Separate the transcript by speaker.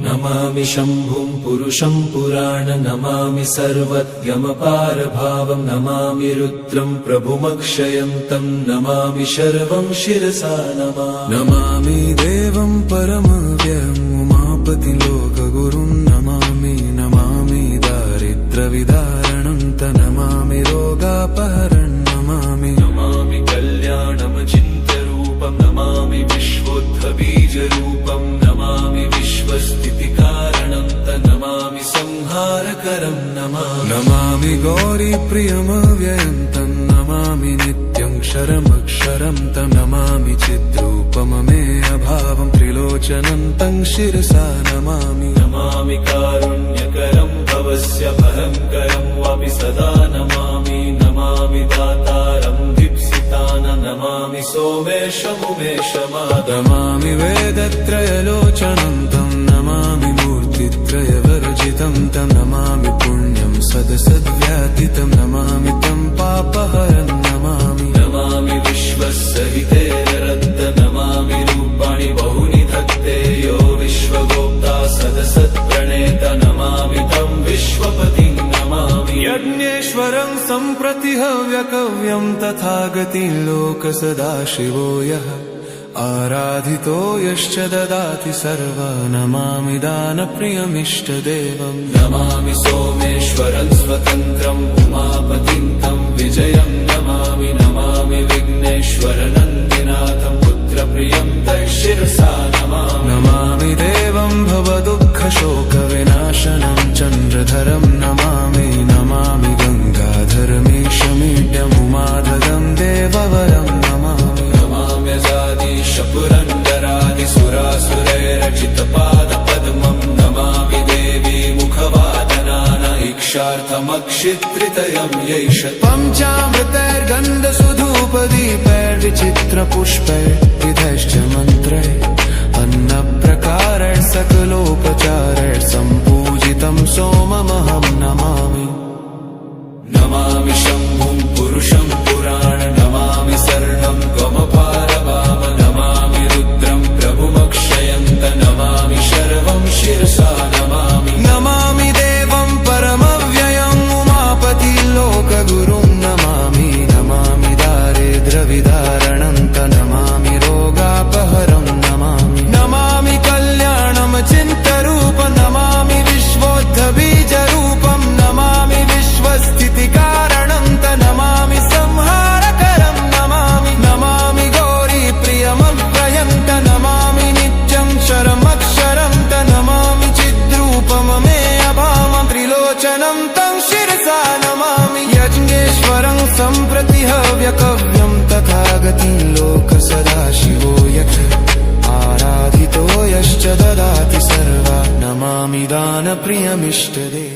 Speaker 1: नमामि शम्भुं पुरुषं पुराण नमामि सर्वज्ञमपारभावं नमामि रुद्रं प्रभुमक्षयं तं नमामि शर्वं शिरसा नमामि देवं परमव्ययम् उमापतिं लोकगुरुं नमामि दारिद्र्यविदारणं तं नमामि रोगापहरणं नमामि कल्याणमचिन्त्यरूपं नमामि विश्वोत्थबीजरूपं नमामि विश्वस्थितिकारणं तं नमामि संहारकरं नमामि गौरीप्रियमव्ययं तं नमामि नित्यं क्षरमक्षरं तं नमामि चिद्रूपममेयभावं त्रिलोचनं तं शिरसा नमामि कारुण्यकरं भवस्य भयङ्करं वापि सदा नमामि दातारं दीप्सितानं नमामि सोमेशमुमेशमादमामि वेदत्रयलोचनं तं नमामि मूर्तित्रयवर्जितं तं नमामि पुण्यं सदसद्व्यातितं नमामि तं पापहरं नमामि विश्वसहिते रद्द नमामि रूपाणि बहुनि धत्ते यो विश्वगोप्ता सदसत्प्रणेत नमामि तं विश्वपतिं नमामि यज्ञेश्वरं सम्प्रति हव्यकव्यं तथागतिं लोकसदाशिवो यः आराधितो यश्च ददाति सर्वा नमामि दानप्रियमिष्टदेवं नमामि सोमेश्वरं स्वतन्त्रम् उमापतिं तं विजयं नमामि विघ्नेश्वरनन्दिनाथं पुत्रप्रियं तं शिरसा नमामि देवं भवदुःखशोकविनाशनं चन्द्रधरं नमामि गङ्गाधरमीशमीड्यमुमाधदं देववरं सुरासुरैरचितपादपद्मं नमामि देवी मुखवादनान इक्षार्थमक्षित्रितयं यैष पञ्चामृतैर्गन्धसुधूपदीपैर्विचित्रपुष्पैर्विधैश्च मन्त्रैः अन्नप्रकारैः सकलोपचारैः सम्पूजितं सोममहं नमामि शम्भुं पुरुषं पुराण नमामि शरणं त्वमपारभाव नमामि रुद्रं प्रभुमक्षयं तं नमामि शर्वं शिरसा नमामि देवं परमव्ययम् उमापतिं लोकगुरुं नमामि दारिद्र्यविदारणं तं नमामि रोगापहरं नमामि कल्याणमचिन्त्यरूपं नमामि विश्वोत्थबीजरूपं नमामि विश्वस्थितिकारणं तं नमामि संहारकरं नमामि गौरीप्रियमव्ययं तं नमामि नित्यं क्षरमक्षरं तं नमामि चिद्रूपममेयभावं त्रिलोचनं तं शिरसा नमामि यज्ञेश्वरं सम्प्रति हव्यकव्यं तथागतिं लोकसदाशिवो यः आराधितो यश्च ददाति सर्वा नमामि दानप्रियमिष्टदेवम्।